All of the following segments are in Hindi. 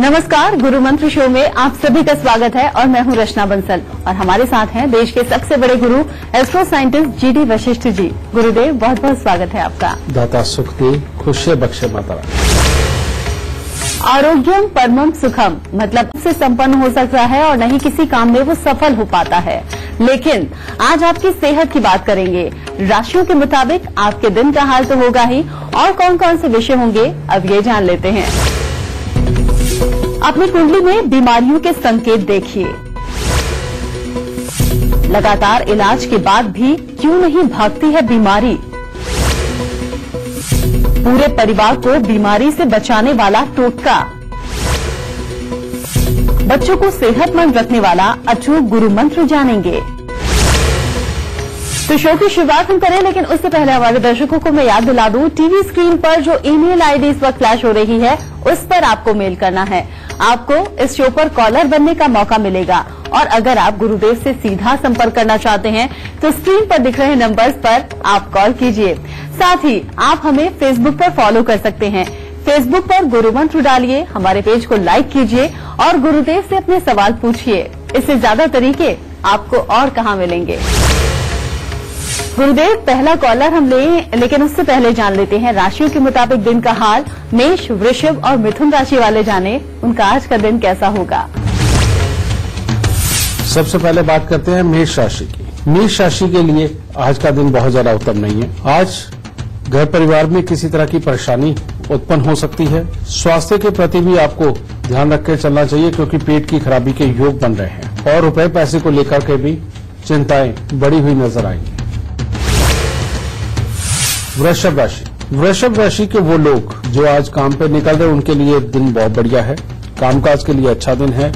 नमस्कार, गुरु मंत्र शो में आप सभी का स्वागत है और मैं हूं रचना बंसल और हमारे साथ हैं देश के सबसे बड़े गुरु astro scientist GD Vashishtha ji. गुरुदेव, बहुत बहुत स्वागत है आपका। दाता सुख दे, खुशियां बख्शे माता। आरोग्यम परमम सुखम मतलब से संपन्न हो सकता है और नहीं किसी काम में वो सफल हो पाता है। लेकिन आज आपकी सेहत की बात करेंगे। राशियों के मुताबिक आपके दिन का हाल तो होगा ही, और कौन कौन से विषय होंगे अब ये जान लेते हैं। अपनी कुंडली में बीमारियों के संकेत देखिए। लगातार इलाज के बाद भी क्यों नहीं भागती है बीमारी। पूरे परिवार को बीमारी से बचाने वाला टोटका। बच्चों को सेहतमंद रखने वाला अचूक गुरु मंत्र जानेंगे। तो शो की शुरुआत हम करें, लेकिन उससे पहले हमारे दर्शकों को मैं याद दिला दूं, टीवी स्क्रीन पर जो ईमेल आईडी इस वक्त फ्लैश हो रही है उस पर आपको मेल करना है। आपको इस शो पर कॉलर बनने का मौका मिलेगा और अगर आप गुरुदेव से सीधा संपर्क करना चाहते हैं तो स्क्रीन पर दिख रहे नंबर्स पर आप कॉल कीजिए। साथ ही आप हमें फेसबुक पर फॉलो कर सकते हैं। फेसबुक पर गुरु मंत्र डालिए, हमारे पेज को लाइक कीजिए और गुरुदेव से अपने सवाल पूछिए। इससे ज्यादा तरीके आपको और कहां मिलेंगे। गुरुदेव, पहला कॉलर हम लें, लेकिन उससे पहले जान लेते हैं राशियों के मुताबिक दिन का हाल। मेष, वृषभ और मिथुन राशि वाले जाने उनका आज का दिन कैसा होगा। सबसे पहले बात करते हैं मेष राशि की। मेष राशि के लिए आज का दिन बहुत ज्यादा उत्तम नहीं है। आज घर परिवार में किसी तरह की परेशानी उत्पन्न हो सकती है। स्वास्थ्य के प्रति भी आपको ध्यान रख के चलना चाहिए, क्योंकि पेट की खराबी के योग बन रहे हैं और रुपए पैसे को लेकर के भी चिंताएं बढ़ी हुई नजर आएंगी। वृषभ राशि के वो लोग जो आज काम पे निकल रहे हैं उनके लिए दिन बहुत बढ़िया है। कामकाज के लिए अच्छा दिन है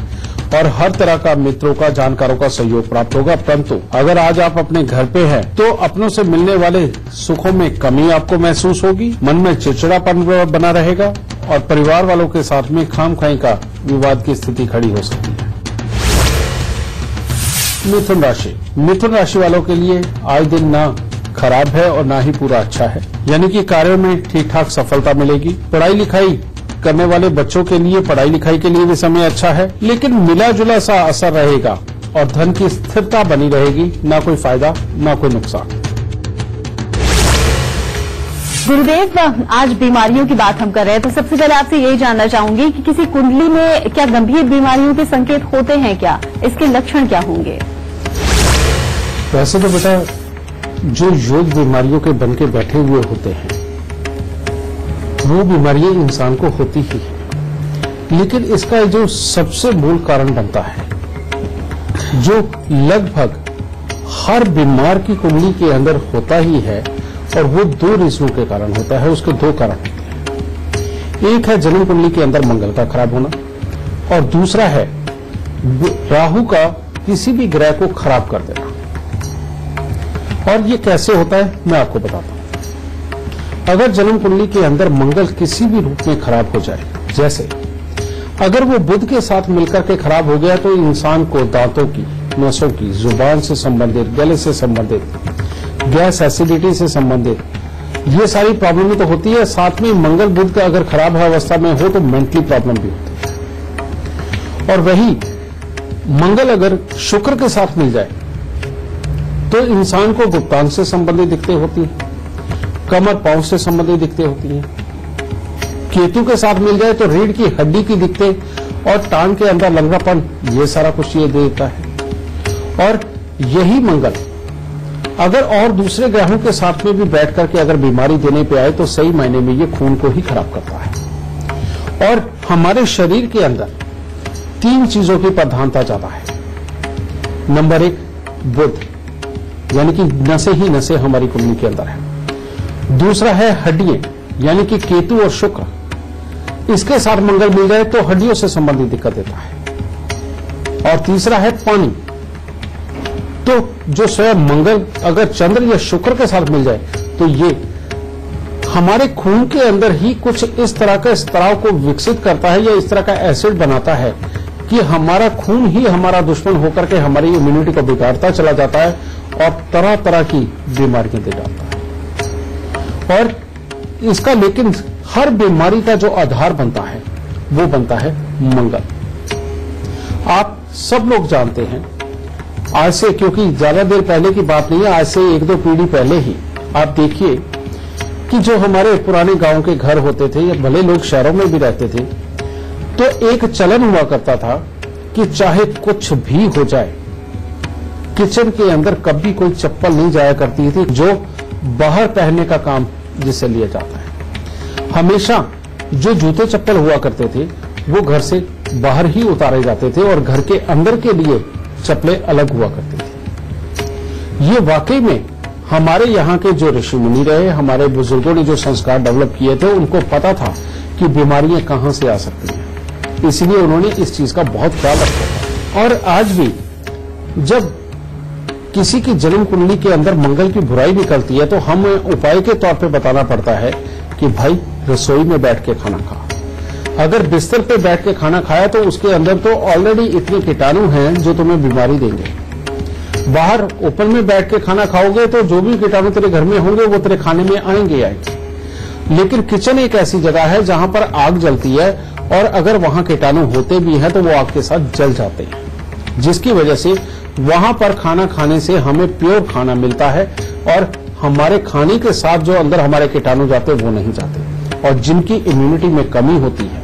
और हर तरह का मित्रों का, जानकारों का सहयोग प्राप्त होगा। परंतु अगर आज आप अपने घर पे हैं तो अपनों से मिलने वाले सुखों में कमी आपको महसूस होगी। मन में चिड़चिड़ापन बना रहेगा और परिवार वालों के साथ में खामखाई का विवाद की स्थिति खड़ी हो सकती है। मिथुन राशि वालों के लिए आज दिन ना खराब है और ना ही पूरा अच्छा है, यानी कि कार्यों में ठीक ठाक सफलता मिलेगी। पढ़ाई लिखाई करने वाले बच्चों के लिए पढ़ाई लिखाई के लिए भी समय अच्छा है, लेकिन मिला जुला सा असर रहेगा और धन की स्थिरता बनी रहेगी, ना कोई फायदा ना कोई नुकसान। गुरुदेव, आज बीमारियों की बात हम कर रहे हैं, तो सबसे पहले आपसे यही जानना चाहूंगी कि किसी कुंडली में क्या गंभीर बीमारियों के संकेत होते हैं क्या, इसके लक्षण क्या होंगे। वैसे तो बेटा जो योग बीमारियों के बन के बैठे हुए होते हैं वो बीमारियां इंसान को होती ही है, लेकिन इसका जो सबसे मूल कारण बनता है, जो लगभग हर बीमार की कुंडली के अंदर होता ही है, और वो दो रीजनों के कारण होता है। उसके दो कारण होते हैं। एक है जन्म कुंडली के अंदर मंगल का खराब होना और दूसरा है राहु का किसी भी ग्रह को खराब कर देना। और ये कैसे होता है मैं आपको बताता हूं। अगर जन्म कुंडली के अंदर मंगल किसी भी रूप में खराब हो जाए, जैसे अगर वो बुध के साथ मिलकर के खराब हो गया, तो इंसान को दांतों की, नसों की, जुबान से संबंधित, गले से संबंधित, गैस एसिडिटी से संबंधित ये सारी प्रॉब्लम तो होती है। साथ में मंगल बुध का अगर खराब अवस्था में हो तो मेंटली प्रॉब्लम भी होती है। और वही मंगल अगर शुक्र के साथ मिल जाए तो इंसान को गुप्तांग से संबंधित दिक्कतें होती हैं, कमर पांव से संबंधित दिक्कतें होती हैं। केतु के साथ मिल जाए तो रीढ़ की हड्डी की दिक्कतें और टांग के अंदर लंगड़ापन, ये सारा कुछ ये देता है। और यही मंगल अगर और दूसरे ग्रहों के साथ में भी बैठ करके अगर बीमारी देने पे आए तो सही मायने में ये खून को ही खराब करता है। और हमारे शरीर के अंदर तीन चीजों की प्रधानता ज्यादा है। नंबर एक बुध, यानी कि नसें ही नसें हमारी कुंडली के अंदर है। दूसरा है हड्डियां, यानी कि केतु और शुक्र, इसके साथ मंगल मिल जाए तो हड्डियों से संबंधित दिक्कत देता है। और तीसरा है पानी। तो जो स्वयं मंगल अगर चंद्र या शुक्र के साथ मिल जाए तो ये हमारे खून के अंदर ही कुछ इस तरह का स्त्राव को विकसित करता है या इस तरह का एसिड बनाता है कि हमारा खून ही हमारा दुश्मन होकर के हमारी इम्यूनिटी को बिगाड़ता चला जाता है और तरह तरह की बीमारियां दे डालता है। और इसका लेकिन हर बीमारी का जो आधार बनता है वो बनता है मंगल। आप सब लोग जानते हैं, आज से, क्योंकि ज्यादा देर पहले की बात नहीं है, आज से 1-2 पीढ़ी पहले ही आप देखिए कि जो हमारे पुराने गांव के घर होते थे, या भले लोग शहरों में भी रहते थे, तो एक चलन हुआ करता था कि चाहे कुछ भी हो जाए, किचन के अंदर कभी कोई चप्पल नहीं जाया करती थी, जो बाहर पहनने का काम जिसे लिया जाता है। हमेशा जो जूते चप्पल हुआ करते थे वो घर से बाहर ही उतारे जाते थे और घर के अंदर के लिए चप्पलें अलग हुआ करती थी। ये वाकई में हमारे यहाँ के जो ऋषि मुनि रहे, हमारे बुजुर्गों ने जो संस्कार डेवलप किए थे, उनको पता था कि बीमारियां कहां से आ सकती हैं, इसलिए उन्होंने इस चीज का बहुत ख्याल रखा था। और आज भी जब किसी की जन्म कुंडली के अंदर मंगल की बुराई निकलती है तो हम उपाय के तौर पे बताना पड़ता है कि भाई रसोई में बैठ के खाना खा। अगर बिस्तर पे बैठ के खाना खाया तो उसके अंदर तो ऑलरेडी इतने कीटाणु हैं जो तुम्हें बीमारी देंगे। बाहर ओपन में बैठ के खाना खाओगे तो जो भी कीटाणु तेरे घर में होंगे वो तेरे खाने में आएंगे। लेकिन किचन एक ऐसी जगह है जहां पर आग जलती है, और अगर वहां कीटाणु होते भी हैं तो वो आग के साथ जल जाते हैं, जिसकी वजह से वहां पर खाना खाने से हमें प्योर खाना मिलता है, और हमारे खाने के साथ जो अंदर हमारे कीटाणु जाते वो नहीं जाते। और जिनकी इम्यूनिटी में कमी होती है,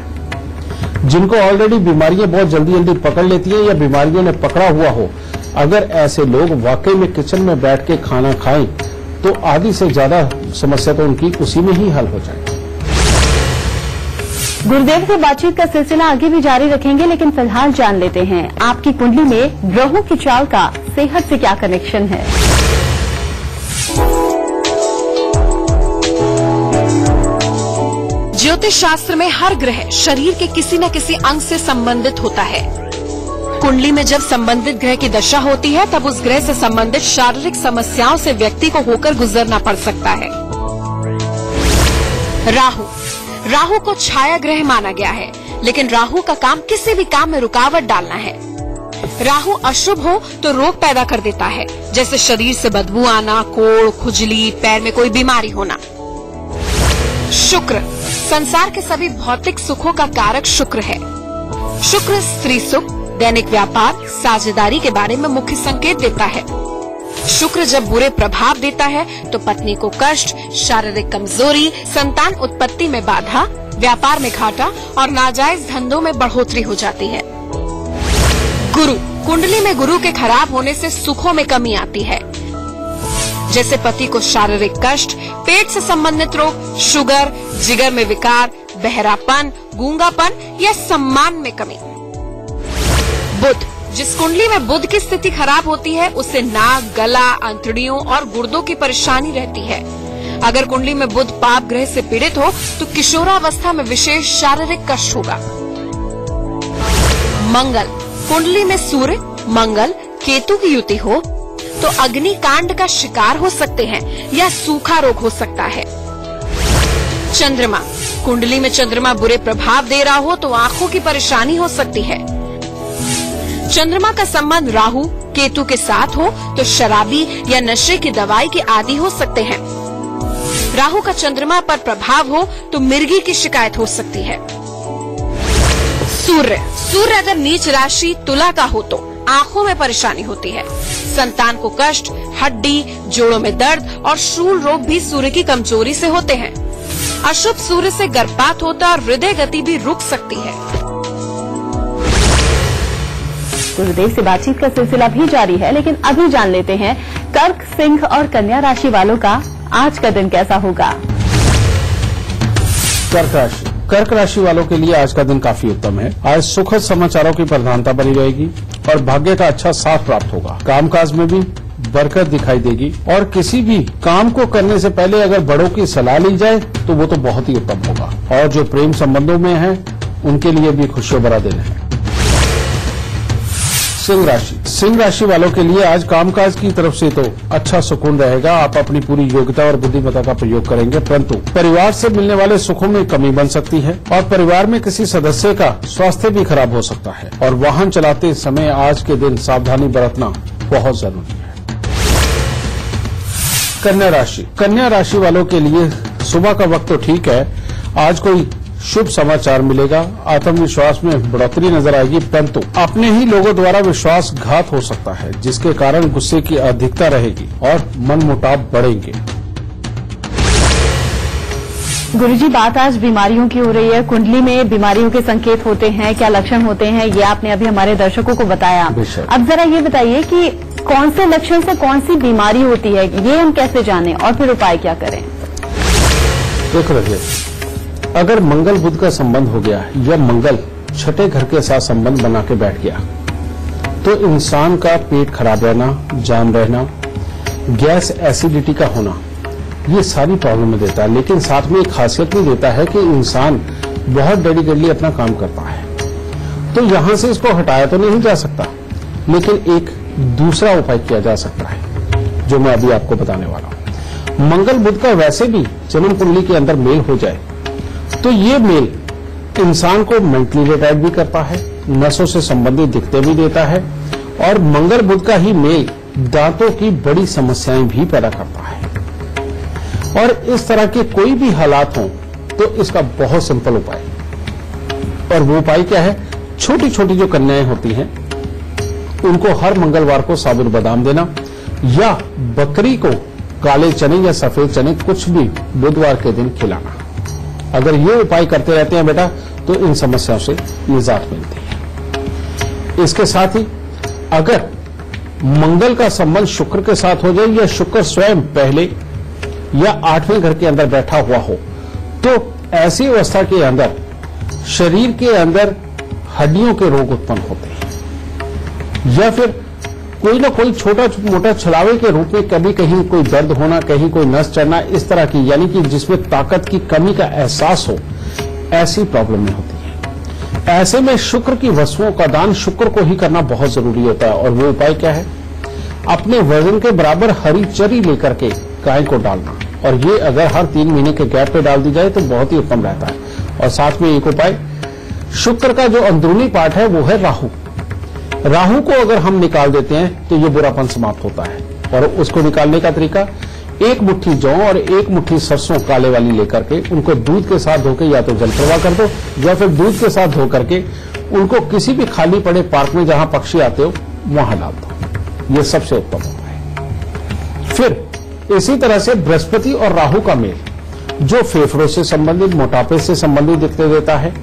जिनको ऑलरेडी बीमारियां बहुत जल्दी जल्दी पकड़ लेती हैं या बीमारियों ने पकड़ा हुआ हो, अगर ऐसे लोग वाकई में किचन में बैठ के खाना खाएं तो आधी से ज्यादा समस्या तो उनकी उसी में ही हल हो जाएगी। गुरुदेव से बातचीत का सिलसिला आगे भी जारी रखेंगे, लेकिन फिलहाल जान लेते हैं आपकी कुंडली में ग्रहों की चाल का सेहत से क्या कनेक्शन है। ज्योतिष शास्त्र में हर ग्रह शरीर के किसी न किसी अंग से संबंधित होता है। कुंडली में जब संबंधित ग्रह की दशा होती है तब उस ग्रह से संबंधित शारीरिक समस्याओं से व्यक्ति को होकर गुजरना पड़ सकता है। राहु को छाया ग्रह माना गया है, लेकिन राहु का काम किसी भी काम में रुकावट डालना है। राहु अशुभ हो तो रोग पैदा कर देता है, जैसे शरीर से बदबू आना, कोढ़, खुजली, पैर में कोई बीमारी होना। शुक्र संसार के सभी भौतिक सुखों का कारक शुक्र है। शुक्र स्त्री सुख, दैनिक व्यापार, साझेदारी के बारे में मुख्य संकेत देता है। शुक्र जब बुरे प्रभाव देता है तो पत्नी को कष्ट, शारीरिक कमजोरी, संतान उत्पत्ति में बाधा, व्यापार में घाटा और नाजायज धंधों में बढ़ोतरी हो जाती है। गुरु कुंडली में गुरु के खराब होने से सुखों में कमी आती है, जैसे पति को शारीरिक कष्ट, पेट से संबंधित रोग, शुगर, जिगर में विकार, बहरापन, गूंगापन या सम्मान में कमी। बुध जिस कुंडली में बुध की स्थिति खराब होती है उससे नाक, गला, अंतड़ियों और गुर्दों की परेशानी रहती है। अगर कुंडली में बुध पाप ग्रह से पीड़ित हो तो किशोरावस्था में विशेष शारीरिक कष्ट होगा। मंगल कुंडली में सूर्य, मंगल, केतु की युति हो तो अग्निकांड का शिकार हो सकते हैं या सूखा रोग हो सकता है। चंद्रमा कुंडली में चंद्रमा बुरे प्रभाव दे रहा हो तो आंखों की परेशानी हो सकती है। चंद्रमा का संबंध राहु, केतु के साथ हो तो शराबी या नशे की दवाई के आदी हो सकते हैं। राहु का चंद्रमा पर प्रभाव हो तो मिर्गी की शिकायत हो सकती है। सूर्य अगर नीच राशि तुला का हो तो आंखों में परेशानी होती है। संतान को कष्ट, हड्डी, जोड़ों में दर्द और शूल रोग भी सूर्य की कमजोरी से होते हैं। अशुभ सूर्य से गर्भपात होता है और हृदय गति भी रुक सकती है। गुरुदेव से बातचीत का सिलसिला भी जारी है, लेकिन अभी जान लेते हैं कर्क, सिंह और कन्या राशि वालों का आज का दिन कैसा होगा। कर्क राशि वालों के लिए आज का दिन काफी उत्तम है। आज सुखद समाचारों की प्रधानता बनी रहेगी और भाग्य का अच्छा साथ प्राप्त होगा। कामकाज में भी बरकत दिखाई देगी और किसी भी काम को करने से पहले अगर बड़ों की सलाह ली जाए तो वो तो बहुत ही उत्तम होगा। और जो प्रेम संबंधों में है उनके लिए भी खुशियों भरा दिन है। सिंह राशि वालों के लिए आज कामकाज की तरफ से तो अच्छा सुकून रहेगा। आप अपनी पूरी योग्यता और बुद्धिमत्ता का प्रयोग करेंगे, परंतु परिवार से मिलने वाले सुखों में कमी बन सकती है और परिवार में किसी सदस्य का स्वास्थ्य भी खराब हो सकता है। और वाहन चलाते समय आज के दिन सावधानी बरतना बहुत जरूरी है। कन्या राशि वालों के लिए सुबह का वक्त तो ठीक है। आज कोई शुभ समाचार मिलेगा, आत्मविश्वास में बढ़ोतरी नजर आएगी, परंतु अपने ही लोगों द्वारा विश्वासघात हो सकता है, जिसके कारण गुस्से की अधिकता रहेगी और मनमुटाव बढ़ेंगे। गुरुजी, बात आज बीमारियों की हो रही है। कुंडली में बीमारियों के संकेत होते हैं, क्या लक्षण होते हैं, ये आपने अभी हमारे दर्शकों को बताया। अब जरा ये बताइए कि कौन से लक्षण से कौन सी बीमारी होती है, ये हम कैसे जानें और फिर उपाय क्या करें? देख रखिए, अगर मंगल बुध का संबंध हो गया या मंगल छठे घर के साथ संबंध बना के बैठ गया तो इंसान का पेट खराब रहना, जाम रहना, गैस एसिडिटी का होना, ये सारी प्रॉब्लम देता है। लेकिन साथ में एक खासियत भी देता है कि इंसान बहुत डेडिकेटली अपना काम करता है, तो यहां से इसको हटाया तो नहीं जा सकता, लेकिन एक दूसरा उपाय किया जा सकता है जो मैं अभी आपको बताने वाला हूं। मंगल बुध का वैसे भी जन्म कुंडली के अंदर मेल हो जाए तो ये मेल इंसान को मेंटली रिटायर्ड भी करता है, नसों से संबंधित दिक्कतें भी देता है, और मंगल बुध का ही मेल दांतों की बड़ी समस्याएं भी पैदा करता है। और इस तरह के कोई भी हालात हों तो इसका बहुत सिंपल उपाय, और वो उपाय क्या है, छोटी छोटी जो कन्याएं होती हैं उनको हर मंगलवार को साबुत बादाम देना, या बकरी को काले चने या सफेद चने कुछ भी बुधवार के दिन खिलाना। अगर ये उपाय करते रहते हैं बेटा तो इन समस्याओं से निजात मिलती है। इसके साथ ही अगर मंगल का संबंध शुक्र के साथ हो जाए या शुक्र स्वयं पहले या 8वें घर के अंदर बैठा हुआ हो तो ऐसी अवस्था के अंदर शरीर के अंदर हड्डियों के रोग उत्पन्न होते हैं, या फिर कोई ना कोई छोटा मोटा छलावे के रूप में कभी कहीं कोई दर्द होना, कहीं कोई नस चढ़ना, इस तरह की, यानी कि जिसमें ताकत की कमी का एहसास हो, ऐसी प्रॉब्लम होती है। ऐसे में शुक्र की वस्तुओं का दान शुक्र को ही करना बहुत जरूरी होता है। और वो उपाय क्या है, अपने वजन के बराबर हरी चरी लेकर के गाय को डालना, और ये अगर हर 3 महीने के गैप पे डाल दी जाए तो बहुत ही उत्तम रहता है। और साथ में एक उपाय, शुक्र का जो अंदरूनी पार्ट है वो है राहु। राहु को अगर हम निकाल देते हैं तो ये बुरापन समाप्त होता है। और उसको निकालने का तरीका, 1 मुट्ठी जौ और 1 मुट्ठी सरसों काले वाली लेकर के उनको दूध के साथ धोकर या तो जल प्रवाह कर दो, या फिर दूध के साथ धो करके उनको किसी भी खाली पड़े पार्क में जहां पक्षी आते हो वहां डाल दो। ये सबसे उत्तम होता है। फिर इसी तरह से बृहस्पति और राहु का मेल, जो फेफड़ों से संबंधित, मोटापे से संबंधित दिक्कतें देता है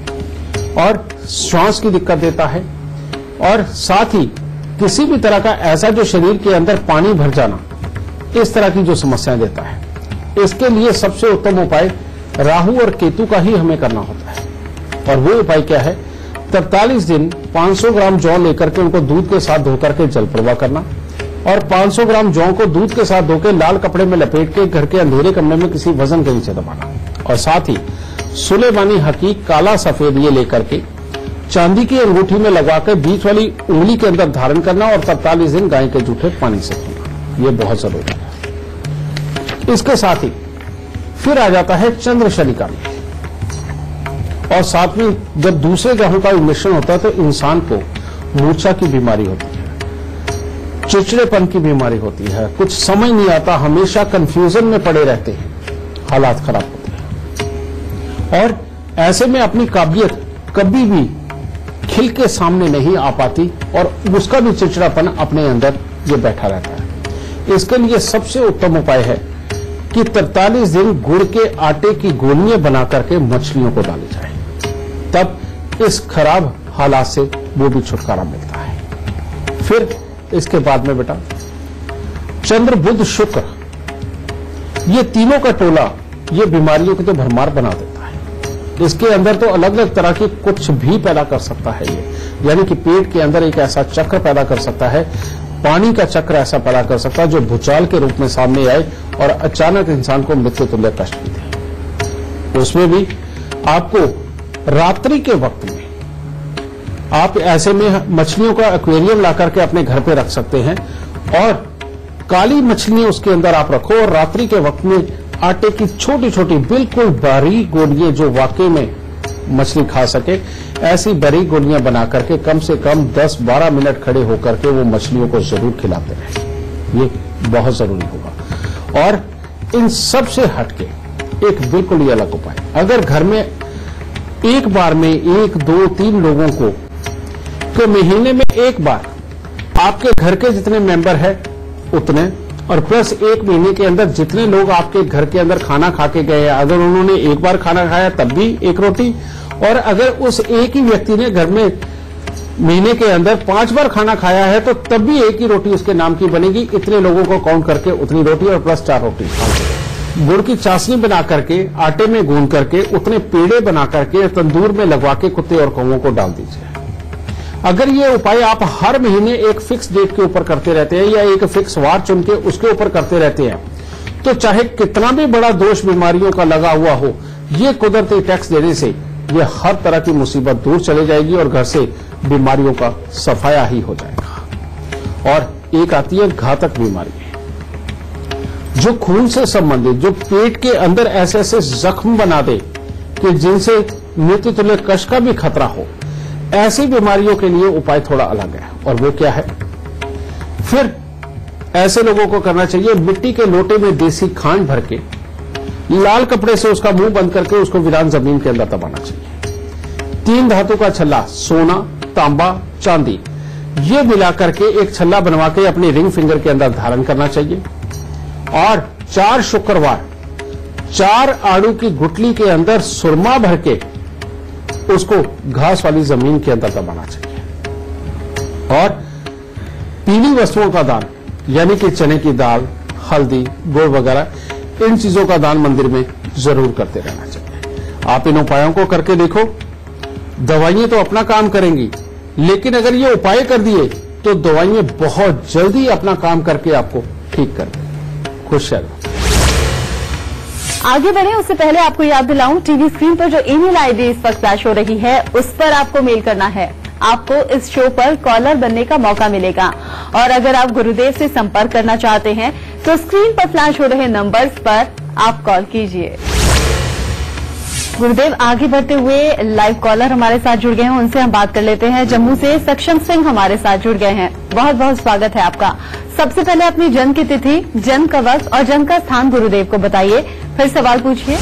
और श्वास की दिक्कत देता है, और साथ ही किसी भी तरह का ऐसा जो शरीर के अंदर पानी भर जाना, इस तरह की जो समस्याएं देता है, इसके लिए सबसे उत्तम उपाय राहु और केतु का ही हमें करना होता है। और वो उपाय क्या है, 43 दिन 500 ग्राम जौ लेकर के उनको दूध के साथ धोकर के जल प्रवाह करना, और 500 ग्राम जौ को दूध के साथ धोकर लाल कपड़े में लपेट के घर के अंधेरे कमरे में किसी वजन के नीचे दबाना, और साथ ही सुलेमानी हकीक काला सफेद ये लेकर के चांदी की अंगूठी में लगाकर बीच वाली उंगली के अंदर धारण करना, और 43 दिन गाय के जूठे पानी से धोना, ये बहुत जरूरी है। इसके साथ ही फिर आ जाता है चंद्र शनि का मेल, और साथ में जब दूसरे ग्रहों का मिश्रण होता है तो इंसान को मूर्छा की बीमारी होती है, चिड़चिड़ेपन की बीमारी होती है, कुछ समझ नहीं आता, हमेशा कंफ्यूजन में पड़े रहते हैं, हालात खराब होते हैं, और ऐसे में अपनी काबिलियत कभी भी खिल के सामने नहीं आ पाती, और उसका भी चिड़चिड़ापन अपने अंदर ये बैठा रहता है। इसके लिए सबसे उत्तम उपाय है कि 43 दिन गुड़ के आटे की गोलियां बना करके मछलियों को डाली जाए, तब इस खराब हालात से वो भी छुटकारा मिलता है। फिर इसके बाद में बेटा चंद्र बुध शुक्र, ये तीनों का टोला ये बीमारियों की तो भरमार बना देता है। इसके अंदर तो अलग अलग तरह की कुछ भी पैदा कर सकता है ये, यानी कि पेट के अंदर एक ऐसा चक्र पैदा कर सकता है, पानी का चक्र ऐसा पैदा कर सकता है जो भूचाल के रूप में सामने आए और अचानक इंसान को मृत्यु तुल्य कष्ट भी दे। उसमें भी आपको रात्रि के वक्त में आप ऐसे में मछलियों का एक्वेरियम ला करके अपने घर पे रख सकते हैं, और काली मछलियां उसके अंदर आप रखो, और रात्रि के वक्त में आटे की छोटी छोटी बिल्कुल बारीक गोलियां जो वाकई में मछली खा सके, ऐसी बारीक गोलियां बना करके कम से कम 10-12 मिनट खड़े होकर के वो मछलियों को जरूर खिलाते रहें, ये बहुत जरूरी होगा। और इन सब से हटके एक बिल्कुल ही अलग उपाय, अगर घर में एक बार में 1, 2, 3 लोगों को, तो महीने में एक बार आपके घर के जितने मेंबर हैं उतने, और प्लस एक महीने के अंदर जितने लोग आपके घर के अंदर खाना खा के गए, अगर उन्होंने एक बार खाना खाया तब भी एक रोटी, और अगर उस एक ही व्यक्ति ने घर में महीने के अंदर 5 बार खाना खाया है तो तब भी एक ही रोटी उसके नाम की बनेगी। इतने लोगों को काउंट करके उतनी रोटी और प्लस 4 रोटी। गुड़ की चाशनी बना करके, आटे में गूंद करके, उतने पेड़े बना करके तंदूर में लगवा के कुत्ते और कौवों को डाल दीजिए। अगर ये उपाय आप हर महीने एक फिक्स डेट के ऊपर करते रहते हैं या एक फिक्स वार चुन के उसके ऊपर करते रहते हैं, तो चाहे कितना भी बड़ा दोष बीमारियों का लगा हुआ हो, ये कुदरती टैक्स देने से ये हर तरह की मुसीबत दूर चले जाएगी और घर से बीमारियों का सफाया ही हो जाएगा। और एक आती है घातक बीमारी, जो खून से संबंधित, जो पेट के अंदर ऐसे ऐसे जख्म बना दे कि जिनसे मृत्यु तुल्य कष्ट का भी खतरा हो। ऐसी बीमारियों के लिए उपाय थोड़ा अलग है, और वो क्या है? फिर ऐसे लोगों को करना चाहिए, मिट्टी के लोटे में देसी खांड भर के लाल कपड़े से उसका मुंह बंद करके उसको वीरान जमीन के अंदर दबाना चाहिए। 3 धातु का छल्ला, सोना, तांबा, चांदी, ये मिला करके एक छल्ला बनवा के अपनी रिंग फिंगर के अंदर धारण करना चाहिए। और 4 शुक्रवार 4 आड़ू की गुठली के अंदर सुरमा भर के उसको घास वाली जमीन के अंदर दबाना चाहिए। और पीली वस्तुओं का दान, यानी कि चने की दाल, हल्दी, गुड़ वगैरह, इन चीजों का दान मंदिर में जरूर करते रहना चाहिए। आप इन उपायों को करके देखो। दवाइयां तो अपना काम करेंगी, लेकिन अगर ये उपाय कर दिए तो दवाइयां बहुत जल्दी अपना काम करके आपको ठीक कर देंगी। खुश रहो। आगे बढ़े उससे पहले आपको याद दिलाऊं, टीवी स्क्रीन पर जो ईमेल आईडी इस वक्त फ्लैश हो रही है उस पर आपको मेल करना है। आपको इस शो पर कॉलर बनने का मौका मिलेगा, और अगर आप गुरुदेव से संपर्क करना चाहते हैं तो स्क्रीन पर फ्लैश हो रहे नंबर्स पर आप कॉल कीजिए। गुरुदेव, आगे बढ़ते हुए लाइव कॉलर हमारे साथ जुड़ गए हैं, उनसे हम बात कर लेते हैं। जम्मू से सक्षम सिंह हमारे साथ जुड़ गए हैं, बहुत बहुत स्वागत है आपका। सबसे पहले अपनी जन्म की तिथि, जन्म का वक्त और जन्म का स्थान गुरुदेव को बताइए, फिर सवाल पूछिए।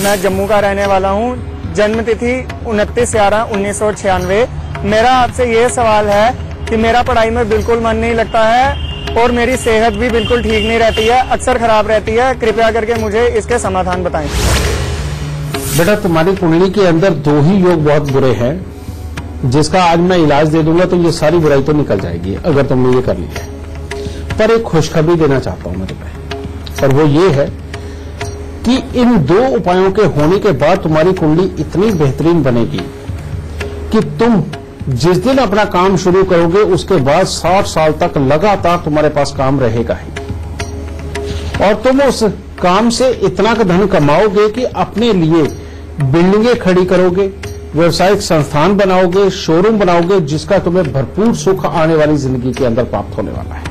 मैं जम्मू का रहने वाला हूँ। जन्म तिथि 29/11/1996। मेरा आपसे ये सवाल है कि मेरा पढ़ाई में बिल्कुल मन नहीं लगता है और मेरी सेहत भी बिल्कुल ठीक नहीं रहती है, अक्सर खराब रहती है। कृपया करके मुझे इसके समाधान बताएं। बेटा, तुम्हारी कुंडली के अंदर 2 ही योग बहुत बुरे हैं, जिसका आज मैं इलाज दे दूंगा तो ये सारी बुराई तो निकल जाएगी अगर तुमने ये कर लिया। पर एक खुशखबरी देना चाहता हूं मैं तुम्हें, और वो ये है कि इन 2 उपायों के होने के बाद तुम्हारी कुंडली इतनी बेहतरीन बनेगी कि तुम जिस दिन अपना काम शुरू करोगे उसके बाद 60 साल तक लगातार तुम्हारे पास काम रहेगा ही। और तुम उस काम से इतना का धन कमाओगे कि अपने लिए बिल्डिंगें खड़ी करोगे, व्यवसायिक संस्थान बनाओगे, शोरूम बनाओगे, जिसका तुम्हें भरपूर सुख आने वाली जिंदगी के अंदर प्राप्त होने वाला है।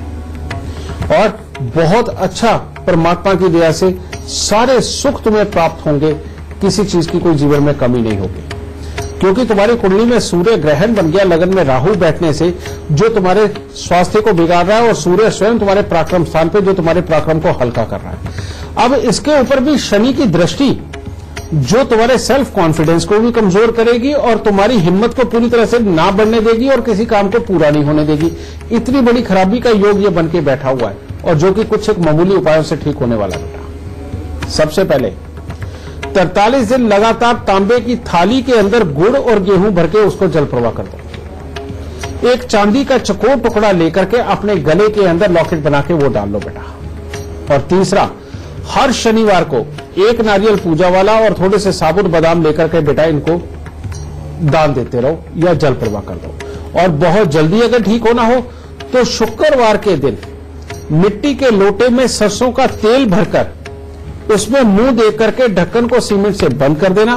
और बहुत अच्छा परमात्मा की दया से सारे सुख तुम्हें प्राप्त होंगे, किसी चीज की कोई जीवन में कमी नहीं होगी। क्योंकि तुम्हारी कुंडली में सूर्य ग्रहण बन गया लगन में राहु बैठने से, जो तुम्हारे स्वास्थ्य को बिगाड़ रहा है, और सूर्य स्वयं तुम्हारे पराक्रम स्थान पे जो तुम्हारे पराक्रम को हल्का कर रहा है। अब इसके ऊपर भी शनि की दृष्टि, जो तुम्हारे सेल्फ कॉन्फिडेंस को भी कमजोर करेगी और तुम्हारी हिम्मत को पूरी तरह से ना बढ़ने देगी और किसी काम को पूरा नहीं होने देगी। इतनी बड़ी खराबी का योग ये बन के बैठा हुआ है, और जो कि कुछ एक मामूली उपायों से ठीक होने वाला बेटा। सबसे पहले 43 दिन लगातार तांबे की थाली के अंदर गुड़ और गेहूं भर के उसको जल प्रवाह कर दो। एक चांदी का चकोर टुकड़ा लेकर के अपने गले के अंदर लॉकेट बना के वो डाल लो बेटा। और तीसरा, हर शनिवार को एक नारियल पूजा वाला और थोड़े से साबुत बादाम लेकर के बेटा इनको दान देते रहो या जल प्रवाह कर दो। और बहुत जल्दी अगर ठीक होना हो तो शुक्रवार के दिन मिट्टी के लोटे में सरसों का तेल भरकर उसमें मुंह दे करके ढक्कन को सीमेंट से बंद कर देना,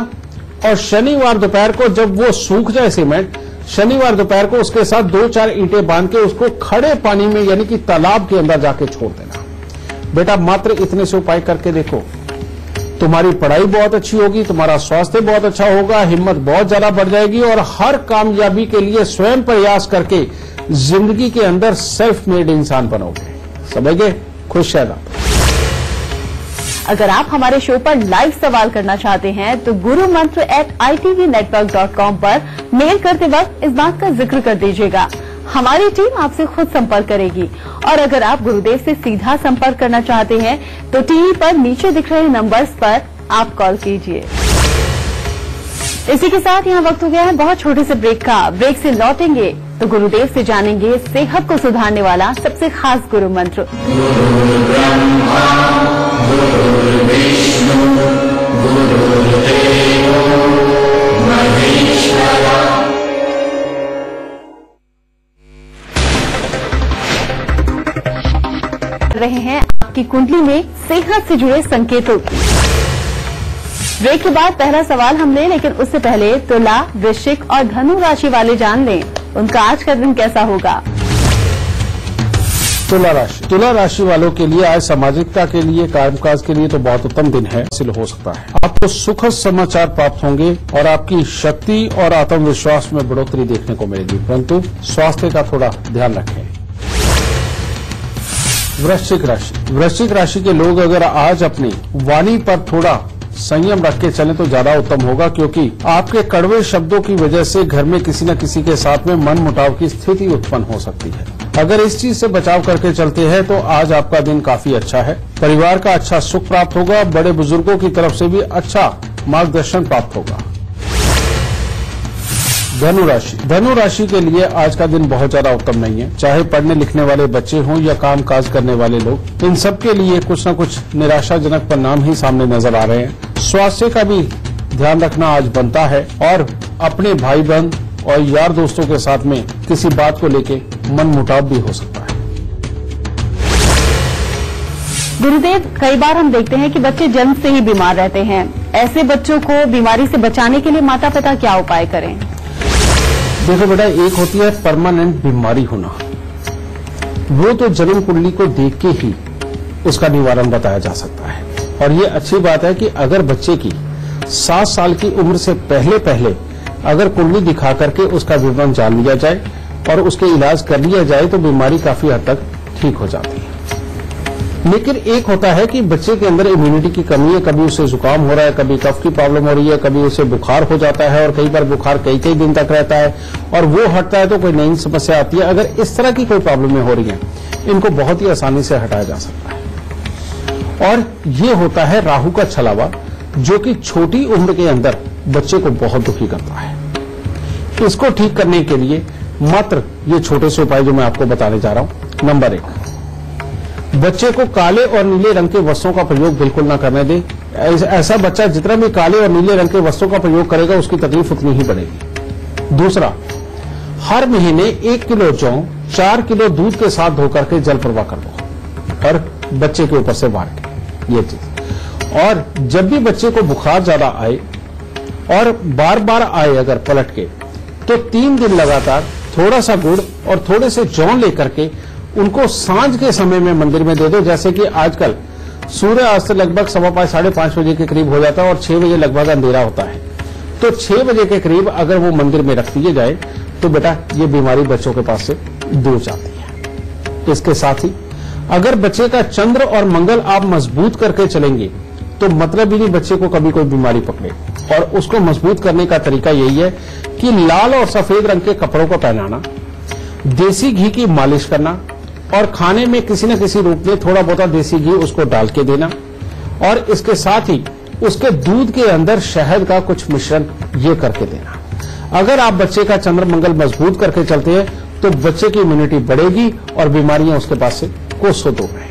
और शनिवार दोपहर को जब वो सूख जाए सीमेंट, शनिवार दोपहर को उसके साथ 2-4 ईंटें बांध के उसको खड़े पानी में यानी कि तालाब के अंदर जाके छोड़ देना। बेटा, मात्र इतने से उपाय करके देखो, तुम्हारी पढ़ाई बहुत अच्छी होगी, तुम्हारा स्वास्थ्य बहुत अच्छा होगा, हिम्मत बहुत ज्यादा बढ़ जाएगी, और हर कामयाबी के लिए स्वयं प्रयास करके जिंदगी के अंदर सेल्फ मेड इंसान बनोगे। समझ गए? खुश रहना। अगर आप हमारे शो पर लाइव सवाल करना चाहते हैं तो gurumantra@itvnetwork.com पर मेल करते वक्त इस बात का जिक्र कर दीजिएगा। हमारी टीम आपसे खुद संपर्क करेगी। और अगर आप गुरुदेव से सीधा संपर्क करना चाहते हैं तो टीवी पर नीचे दिख रहे नंबर्स पर आप कॉल कीजिए। इसी के साथ यहाँ वक्त हो गया है बहुत छोटे से ब्रेक का। ब्रेक से लौटेंगे तो गुरुदेव से जानेंगे सेहत को सुधारने वाला सबसे खास गुरु मंत्र। रहे हैं आपकी कुंडली में सेहत से जुड़े संकेतों की। ब्रेक के बाद पहला सवाल हम लें, लेकिन उससे पहले तुला, वृश्चिक और धनु राशि वाले जान लें उनका आज का दिन कैसा होगा। तुला राशि वालों के लिए आज सामाजिकता के लिए, कामकाज के लिए तो बहुत उत्तम दिन है, हासिल हो सकता है। आपको सुखद समाचार प्राप्त होंगे और आपकी शक्ति और आत्मविश्वास में बढ़ोतरी देखने को मिलेगी, परंतु स्वास्थ्य का थोड़ा ध्यान रखें। वृश्चिक राशि के लोग अगर आज अपनी वाणी पर थोड़ा संयम रख के चलें तो ज्यादा उत्तम होगा, क्योंकि आपके कड़वे शब्दों की वजह से घर में किसी न किसी के साथ में मनमुटाव की स्थिति उत्पन्न हो सकती है। अगर इस चीज से बचाव करके चलते हैं तो आज आपका दिन काफी अच्छा है। परिवार का अच्छा सुख प्राप्त होगा, बड़े बुजुर्गों की तरफ से भी अच्छा मार्गदर्शन प्राप्त होगा। धनु राशि के लिए आज का दिन बहुत ज्यादा उत्तम नहीं है। चाहे पढ़ने लिखने वाले बच्चे हों या काम काज करने वाले लोग, इन सब के लिए कुछ न कुछ निराशाजनक परिणाम ही सामने नजर आ रहे हैं। स्वास्थ्य का भी ध्यान रखना आज बनता है और अपने भाई बहन और यार दोस्तों के साथ में किसी बात को लेके मनमुटाव भी हो सकता है। गुरुदेव, कई बार हम देखते हैं कि बच्चे जन्म से ही बीमार रहते हैं। ऐसे बच्चों को बीमारी से बचाने के लिए माता पिता क्या उपाय करें। देखो बेटा, एक होती है परमानेंट बीमारी होना, वो तो जन्म कुंडली को देख के ही उसका निवारण बताया जा सकता है। और ये अच्छी बात है कि अगर बच्चे की 7 साल की उम्र से पहले अगर कुंडली दिखा करके उसका विवरण जान लिया जाए और उसके इलाज कर लिया जाए तो बीमारी काफी हद तक ठीक हो जाती है। लेकिन एक होता है कि बच्चे के अंदर इम्यूनिटी की कमी है, कभी उसे जुकाम हो रहा है, कभी कफ की प्रॉब्लम हो रही है, कभी उसे बुखार हो जाता है और कई बार बुखार कई दिन तक रहता है और वो हटता है तो कोई नई समस्या आती है। अगर इस तरह की कोई प्रॉब्लम हो रही है, इनको बहुत ही आसानी से हटाया जा सकता है। और ये होता है राहु का छलावा, जो कि छोटी उम्र के अंदर बच्चे को बहुत दुखी करता है। इसको ठीक करने के लिए मात्र ये छोटे से उपाय जो मैं आपको बताने जा रहा हूं। नंबर 1, बच्चे को काले और नीले रंग के वस्त्रों का प्रयोग बिल्कुल ना करने दें। ऐसा बच्चा जितना भी काले और नीले रंग के वस्त्रों का प्रयोग करेगा उसकी तकलीफ उतनी ही बढ़ेगी। दूसरा, हर महीने 1 किलो जौ 4 किलो दूध के साथ धोकर के जल प्रवाह कर दो और बच्चे के ऊपर से बांट के ये चीज। और जब भी बच्चे को बुखार ज्यादा आए और बार बार आए अगर पलट के, तो 3 दिन लगातार थोड़ा सा गुड़ और थोड़े से जौ लेकर के उनको सांझ के समय में मंदिर में दे दो। जैसे कि आजकल सूर्यास्त लगभग 5:15-5:30 बजे के करीब हो जाता है और 6 बजे लगभग अंधेरा होता है, तो 6 बजे के करीब अगर वो मंदिर में रख दिए जाए तो बेटा ये बीमारी बच्चों के पास से दूर जाती है। इसके साथ ही अगर बच्चे का चंद्र और मंगल आप मजबूत करके चलेंगे तो मतलब ही नहीं बच्चे को कभी कोई बीमारी पकड़े। और उसको मजबूत करने का तरीका यही है कि लाल और सफेद रंग के कपड़ों को पहनाना, देसी घी की मालिश करना और खाने में किसी न किसी रूप में थोड़ा बहुत देसी घी उसको डाल के देना। और इसके साथ ही उसके दूध के अंदर शहद का कुछ मिश्रण ये करके देना। अगर आप बच्चे का चंद्र मंगल मजबूत करके चलते हैं तो बच्चे की इम्यूनिटी बढ़ेगी और बीमारियां उसके पास से कोसों दूर रहेंगी।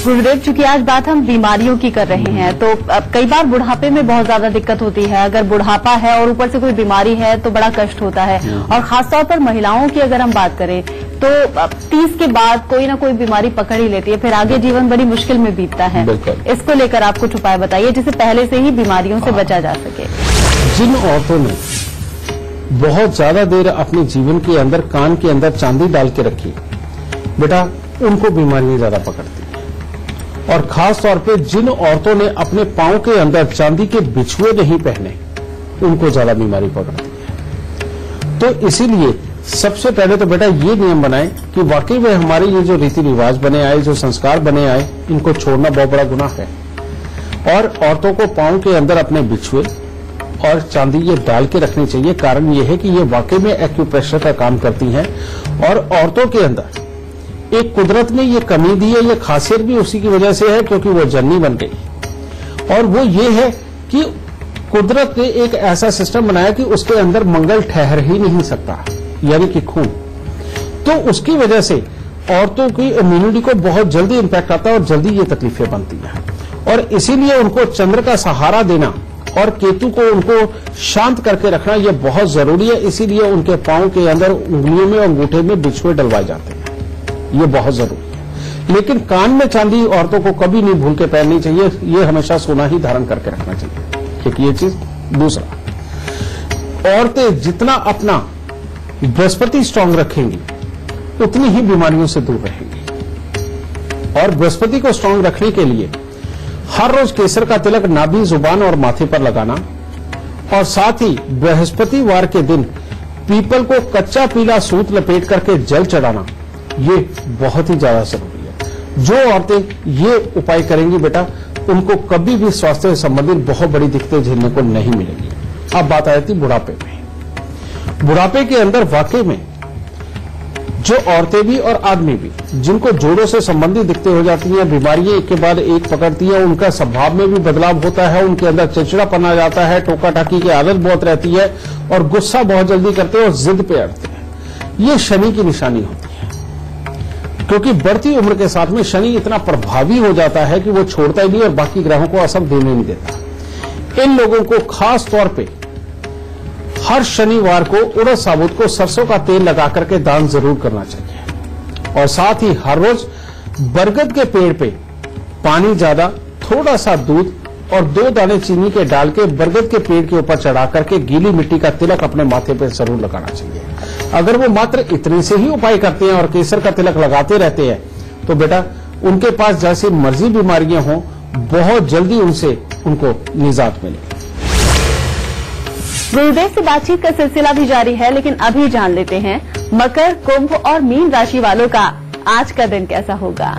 गुरुदेव, चूंकि आज बात हम बीमारियों की कर रहे हैं, तो कई बार बुढ़ापे में बहुत ज्यादा दिक्कत होती है। अगर बुढ़ापा है और ऊपर से कोई बीमारी है तो बड़ा कष्ट होता है। और खासतौर पर महिलाओं की अगर हम बात करें तो 30 के बाद कोई ना कोई बीमारी पकड़ ही लेती है, फिर आगे जीवन बड़ी मुश्किल में बीतता है। इसको लेकर आप कुछ उपाय बताइए जिससे पहले से ही बीमारियों से बचा जा सके। जिन औरतों ने बहुत ज्यादा देर अपने जीवन के अंदर कान के अंदर चांदी डाल के रखी, बेटा उनको बीमारियां ज्यादा पकड़ती हैं। और खास तौर पे जिन औरतों ने अपने पांव के अंदर चांदी के बिछुए नहीं पहने, उनको ज्यादा बीमारी पकड़ती है। तो इसीलिए सबसे पहले तो बेटा ये नियम बनाए कि वाकई में हमारे ये जो रीति रिवाज बने आए, जो संस्कार बने आए, इनको छोड़ना बहुत बड़ा गुनाह है। और औरतों को पांव के अंदर अपने बिछुए और चांदी ये डाल के रखनी चाहिए। कारण ये है कि ये वाकई में एक्यूप्रेशर का काम करती हैं और औरतों के अंदर एक कुदरत ने ये कमी दी है, ये खासियत भी उसी की वजह से है क्योंकि वो जननी बन गई। और वो ये है कि कुदरत ने एक ऐसा सिस्टम बनाया कि उसके अंदर मंगल ठहर ही नहीं सकता, यानी कि खून। तो उसकी वजह से औरतों की इम्यूनिटी को बहुत जल्दी इंपैक्ट आता है और जल्दी ये तकलीफें बनती हैं। और इसीलिए उनको चंद्र का सहारा देना और केतु को उनको शांत करके रखना ये बहुत जरूरी है। इसीलिए उनके पांव के अंदर उंगलियों में और अंगूठे में बिछुए डलवाए जाते हैं, ये बहुत जरूरी है। लेकिन कान में चांदी औरतों को कभी नहीं भूल के पहननी चाहिए, ये हमेशा सोना ही धारण करके रखना चाहिए, एक ये चीज। दूसरा, औरतें जितना अपना बृहस्पति स्ट्रांग रखेंगी उतनी ही बीमारियों से दूर रहेंगी। और बृहस्पति को स्ट्रांग रखने के लिए हर रोज केसर का तिलक नाभि, जुबान और माथे पर लगाना और साथ ही बृहस्पतिवार के दिन पीपल को कच्चा पीला सूत लपेट करके जल चढ़ाना, ये बहुत ही ज्यादा जरूरी है। जो औरतें ये उपाय करेंगी बेटा, उनको कभी भी स्वास्थ्य से संबंधित बहुत बड़ी दिक्कतें झेलने को नहीं मिलेंगी। अब बात आई थी बुढ़ापे में। बुढ़ापे के अंदर वाकई में जो औरतें भी और आदमी भी जिनको जोड़ों से संबंधित दिक्कतें हो जाती हैं, बीमारियां एक के बाद एक पकड़ती है, उनका स्वभाव में भी बदलाव होता है, उनके अंदर चिड़चिड़ापन आ जाता है, टोका टाकी की आदत बहुत रहती है और गुस्सा बहुत जल्दी करते हैं और जिद पे अड़ते हैं। ये शनि की निशानी होती है, क्योंकि बढ़ती उम्र के साथ में शनि इतना प्रभावी हो जाता है कि वो छोड़ता ही नहीं और बाकी ग्रहों को असर देने नहीं देता। इन लोगों को खास तौर पे हर शनिवार को उड़द साबुत को सरसों का तेल लगा करके दान जरूर करना चाहिए। और साथ ही हर रोज बरगद के पेड़ पे पानी ज्यादा, थोड़ा सा दूध और 2 दाने चीनी के डाल के बरगद के पेड़ के ऊपर चढ़ा करके गीली मिट्टी का तिलक अपने माथे पे जरूर लगाना चाहिए। अगर वो मात्र इतने से ही उपाय करते हैं और केसर का तिलक लगाते रहते हैं तो बेटा उनके पास जैसी मर्जी बीमारियां हों, बहुत जल्दी उनसे उनको निजात मिलेगी। गुरुदेव से बातचीत का सिलसिला भी जारी है, लेकिन अभी जान लेते हैं मकर, कुंभ और मीन राशि वालों का आज का दिन कैसा होगा।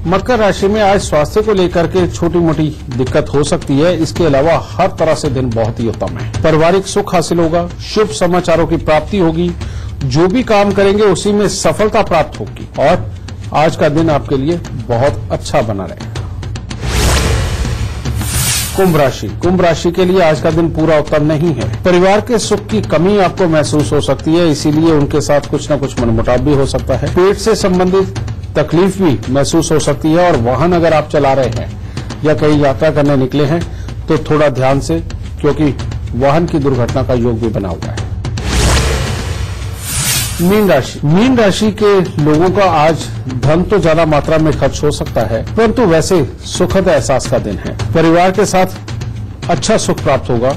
मकर राशि में आज स्वास्थ्य को लेकर के छोटी मोटी दिक्कत हो सकती है। इसके अलावा हर तरह से दिन बहुत ही उत्तम है। पारिवारिक सुख हासिल होगा, शुभ समाचारों की प्राप्ति होगी, जो भी काम करेंगे उसी में सफलता प्राप्त होगी और आज का दिन आपके लिए बहुत अच्छा बना रहेगा। कुंभ राशि के लिए आज का दिन पूरा उत्तम नहीं है। परिवार के सुख की कमी आपको महसूस हो सकती है, इसीलिए उनके साथ कुछ न कुछ मनमुटाव भी हो सकता है। पेट से संबंधित तकलीफ भी महसूस हो सकती है और वाहन अगर आप चला रहे हैं या कहीं यात्रा करने निकले हैं तो थोड़ा ध्यान से, क्योंकि वाहन की दुर्घटना का योग भी बना हुआ है। मीन राशि के लोगों का आज धन तो ज्यादा मात्रा में खर्च हो सकता है, परंतु वैसे सुखद एहसास का दिन है। परिवार के साथ अच्छा सुख प्राप्त होगा,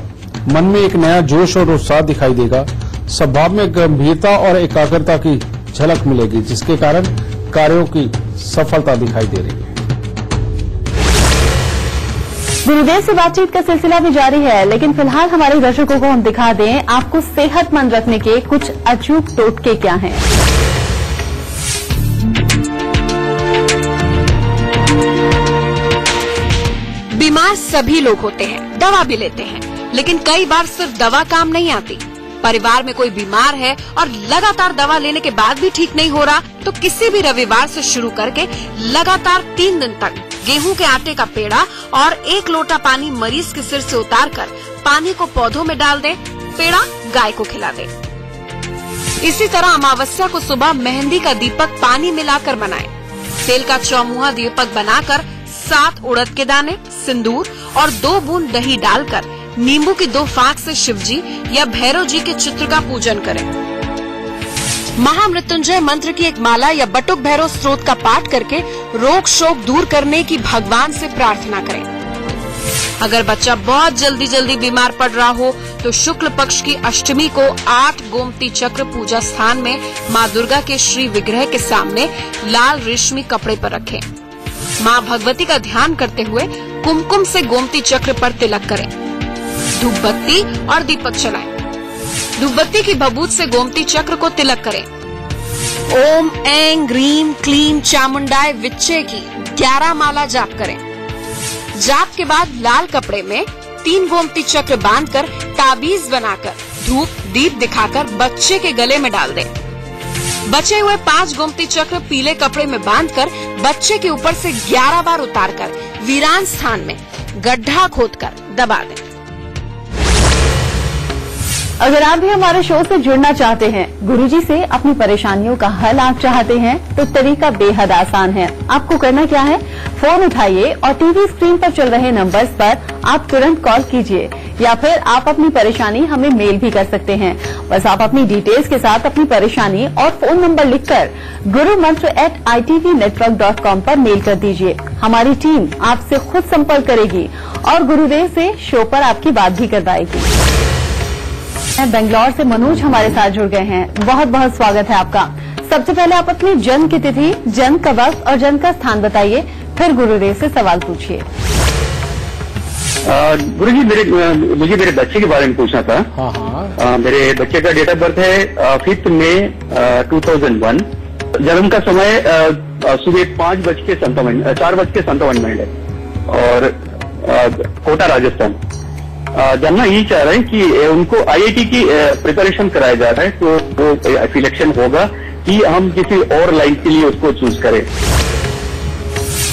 मन में एक नया जोश और उत्साह दिखाई देगा, स्वभाव में गंभीरता और एकाग्रता की झलक मिलेगी, जिसके कारण कार्यों की सफलता दिखाई दे रही है। गुरुदेव से बातचीत का सिलसिला भी जारी है, लेकिन फिलहाल हमारे दर्शकों को हम दिखा दें आपको सेहतमंद रखने के कुछ अचूक टोटके क्या हैं। बीमार सभी लोग होते हैं, दवा भी लेते हैं, लेकिन कई बार सिर्फ दवा काम नहीं आती। परिवार में कोई बीमार है और लगातार दवा लेने के बाद भी ठीक नहीं हो रहा, तो किसी भी रविवार से शुरू करके लगातार 3 दिन तक गेहूं के आटे का पेड़ा और 1 लोटा पानी मरीज के सिर से उतारकर पानी को पौधों में डाल दें, पेड़ा गाय को खिला दें। इसी तरह अमावस्या को सुबह मेहंदी का दीपक पानी मिलाकर बनाएं। तेल का चौमुहा दीपक बनाकर 7 उड़द के दाने, सिंदूर और 2 बूंद दही डालकर नींबू की 2 फाक से शिवजी या भैरव जी के चित्र का पूजन करें। महामृत्युंजय मंत्र की एक माला या बटुक भैरव स्त्रोत का पाठ करके रोग शोक दूर करने की भगवान से प्रार्थना करें। अगर बच्चा बहुत जल्दी बीमार पड़ रहा हो तो शुक्ल पक्ष की अष्टमी को 8 गोमती चक्र पूजा स्थान में माँ दुर्गा के श्री विग्रह के सामने लाल रेशमी कपड़े पर रखें। माँ भगवती का ध्यान करते हुए कुमकुम से गोमती चक्र पर तिलक करें, धूप बत्ती और दीपक जलाएं। धूपबत्ती की भभूत से गोमती चक्र को तिलक करें। ओम ऐं ग्रीम क्लीम चामुंडाय विच्चे की 11 माला जाप करें। जाप के बाद लाल कपड़े में 3 गोमती चक्र बांधकर ताबीज बनाकर धूप दीप दिखाकर बच्चे के गले में डाल दें। बचे हुए 5 गोमती चक्र पीले कपड़े में बांधकर बच्चे के ऊपर से 11 बार उतारकर वीरान स्थान में गड्ढा खोदकर दबा दें। अगर आप भी हमारे शो से जुड़ना चाहते हैं, गुरुजी से अपनी परेशानियों का हल आप चाहते हैं, तो तरीका बेहद आसान है। आपको करना क्या है, फोन उठाइए और टीवी स्क्रीन पर चल रहे नंबर्स पर आप तुरंत कॉल कीजिए या फिर आप अपनी परेशानी हमें मेल भी कर सकते हैं। बस आप अपनी डिटेल्स के साथ अपनी परेशानी और फोन नंबर लिखकर gurumantra@itvnetwork.com पर मेल कर दीजिए। हमारी टीम आपसे खुद संपर्क करेगी और गुरुदेव से शो पर आपकी बात भी करवाएगी। बेंगलोर से मनोज हमारे साथ जुड़ गए हैं। बहुत बहुत स्वागत है आपका। सबसे पहले आप अपनी जन्म की तिथि, जन्म का वक्त और जन्म का स्थान बताइए, फिर गुरुदेव से सवाल पूछिए। गुरुजी मुझे मेरे बच्चे के बारे में पूछना था। हाँ। मेरे बच्चे का डेट ऑफ बर्थ है 5 मई 2001। जन्म का समय सुबह 4:57 है और कोटा राजस्थान। जानना यही चाह रहे हैं कि उनको IIT की प्रिपरेशन कराया जा रहा है, तो वो सिलेक्शन होगा कि हम किसी और लाइन के लिए उसको चूज करें।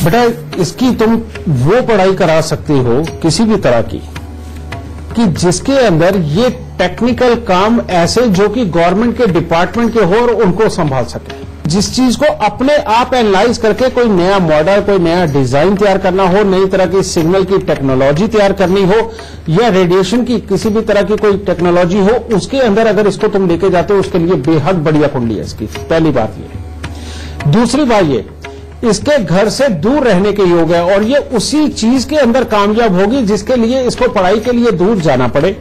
बेटा, इसकी तुम वो पढ़ाई करा सकती हो किसी भी तरह की कि जिसके अंदर ये टेक्निकल काम ऐसे जो कि गवर्नमेंट के डिपार्टमेंट के हो और उनको संभाल सके। जिस चीज को अपने आप एनालाइज करके कोई नया मॉडल, कोई नया डिजाइन तैयार करना हो, नई तरह की सिग्नल की टेक्नोलॉजी तैयार करनी हो या रेडिएशन की किसी भी तरह की कोई टेक्नोलॉजी हो, उसके अंदर अगर इसको तुम लेके जाते हो, उसके लिए बेहद बढ़िया कुंडली है इसकी। पहली बात ये। दूसरी बात ये, इसके घर से दूर रहने के योग है और ये उसी चीज के अंदर कामयाब होगी जिसके लिए इसको पढ़ाई के लिए दूर जाना पड़े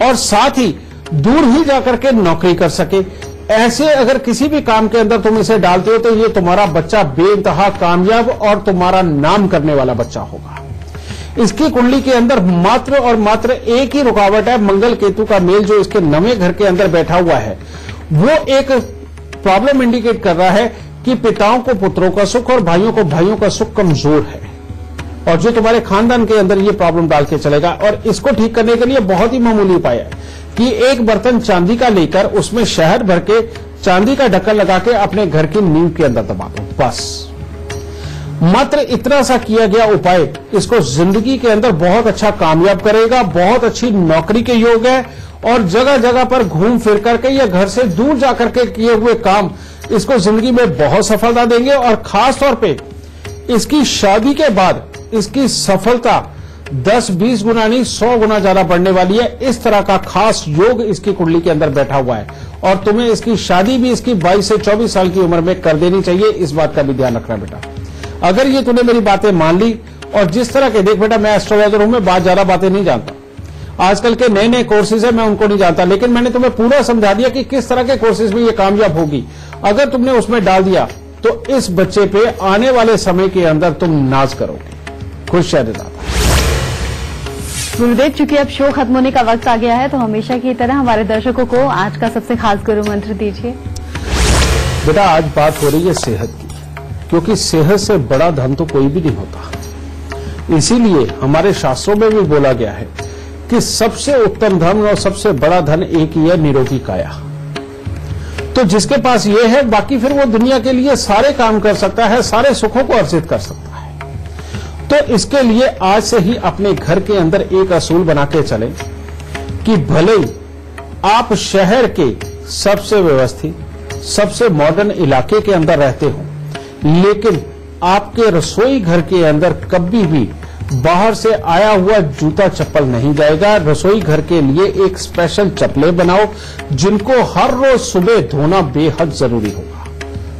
और साथ ही दूर ही जाकर के नौकरी कर सके। ऐसे अगर किसी भी काम के अंदर तुम इसे डालते हो तो ये तुम्हारा बच्चा बेइंतहा कामयाब और तुम्हारा नाम करने वाला बच्चा होगा। इसकी कुंडली के अंदर मात्र और मात्र एक ही रुकावट है, मंगल केतु का मेल जो इसके नवे घर के अंदर बैठा हुआ है, वो एक प्रॉब्लम इंडिकेट कर रहा है कि पिताओं को पुत्रों का सुख और भाइयों को भाइयों का सुख कमजोर है और जो तुम्हारे खानदान के अंदर ये प्रॉब्लम डाल के चलेगा। और इसको ठीक करने के लिए बहुत ही मामूली उपाय है कि एक बर्तन चांदी का लेकर उसमें शहद भर के चांदी का ढक्कन लगा के अपने घर की नींव के अंदर दबा दो। बस मात्र इतना सा किया गया उपाय इसको जिंदगी के अंदर बहुत अच्छा कामयाब करेगा। बहुत अच्छी नौकरी के योग है और जगह जगह पर घूम फिर करके या घर से दूर जाकर के किए हुए काम इसको जिंदगी में बहुत सफलता देंगे और खास तौर पे इसकी शादी के बाद इसकी सफलता 10-20 गुना नहीं 100 गुना ज्यादा बढ़ने वाली है। इस तरह का खास योग इसकी कुंडली के अंदर बैठा हुआ है और तुम्हें इसकी शादी भी इसकी 22 से 24 साल की उम्र में कर देनी चाहिए। इस बात का भी ध्यान रखना बेटा। अगर ये तूने मेरी बातें मान ली और जिस तरह के, देख बेटा मैं एस्ट्रोलॉजर हूं, मैं ज्यादा बातें नहीं जानता। आजकल के नए नए कोर्सेज है मैं उनको नहीं जानता, लेकिन मैंने तुम्हें पूरा समझा दिया कि किस तरह के कोर्सेज में ये कामयाब होगी। अगर तुमने उसमें डाल दिया तो इस बच्चे पे आने वाले समय के अंदर तुम नाज करोगे। खुश रहना। गुरुदेव, चूंकि अब शो खत्म होने का वक्त आ गया है तो हमेशा की तरह हमारे दर्शकों को आज का सबसे खास गुरु मंत्र दीजिए। बेटा, आज बात हो रही है सेहत की, क्योंकि सेहत से बड़ा धन तो कोई भी नहीं होता। इसीलिए हमारे शास्त्रों में भी बोला गया है कि सबसे उत्तम धन और सबसे बड़ा धन एक ही है, निरोगी काया। तो जिसके पास ये है, बाकी फिर वो दुनिया के लिए सारे काम कर सकता है, सारे सुखों को अर्जित कर सकता है। तो इसके लिए आज से ही अपने घर के अंदर एक असूल बना के चले कि भले ही आप शहर के सबसे व्यवस्थित, सबसे मॉडर्न इलाके के अंदर रहते हो, लेकिन आपके रसोई घर के अंदर कभी भी बाहर से आया हुआ जूता चप्पल नहीं जाएगा। रसोई घर के लिए एक स्पेशल चप्पलें बनाओ जिनको हर रोज सुबह धोना बेहद जरूरी होगा।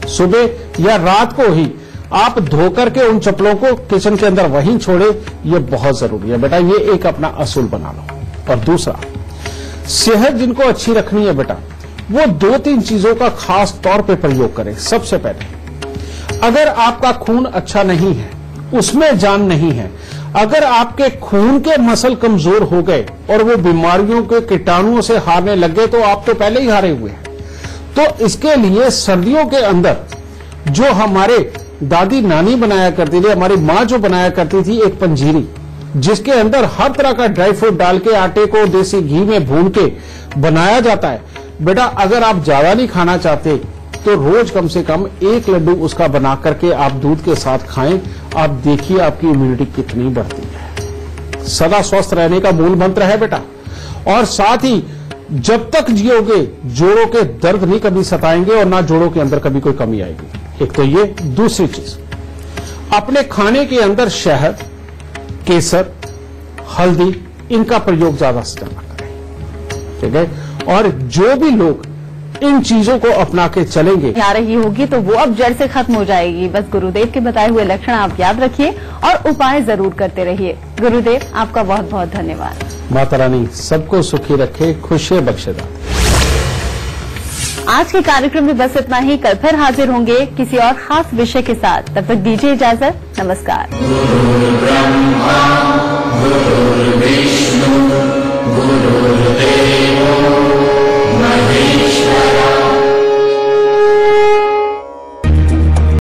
सुबह या रात को ही आप धोकर के उन चप्पलों को किचन के अंदर वहीं छोड़े, ये बहुत जरूरी है बेटा। ये एक अपना असूल बना लो। और दूसरा, सेहत जिनको अच्छी रखनी है बेटा, वो 2-3 चीजों का खास तौर पे प्रयोग करें। सबसे पहले, अगर आपका खून अच्छा नहीं है, उसमें जान नहीं है, अगर आपके खून के मसल कमजोर हो गए और वो बीमारियों के कीटाणुओं से हारने लग गए तो आप तो पहले ही हारे हुए हैं। तो इसके लिए सर्दियों के अंदर जो हमारे दादी नानी बनाया करती थी, हमारी माँ जो बनाया करती थी, एक पंजीरी जिसके अंदर हर तरह का ड्राई फ्रूट डाल के आटे को देसी घी में भून के बनाया जाता है। बेटा अगर आप ज्यादा नहीं खाना चाहते तो रोज कम से कम 1 लड्डू उसका बना करके आप दूध के साथ खाएं। आप देखिए आपकी इम्यूनिटी कितनी बढ़ती है। सदा स्वस्थ रहने का मूल मंत्र है बेटा। और साथ ही जब तक जियोगे जोड़ों के दर्द नहीं कभी सताएंगे और ना जोड़ों के अंदर कभी कोई कमी आएगी। एक तो ये। दूसरी चीज, अपने खाने के अंदर शहद, केसर, हल्दी इनका प्रयोग ज्यादा से ज्यादा करें, ठीक है। और जो भी लोग इन चीजों को अपना के चलेंगे आ रही होगी तो वो अब जड़ से खत्म हो जाएगी। बस गुरुदेव के बताए हुए लक्षण आप याद रखिए और उपाय जरूर करते रहिए। गुरुदेव आपका बहुत बहुत धन्यवाद। माता रानी सबको सुखी रखे, खुशियां बख्शेदा। आज के कार्यक्रम में बस इतना ही। कल फिर हाजिर होंगे किसी और खास विषय के साथ। तब तक दीजिए इजाजत। नमस्कार।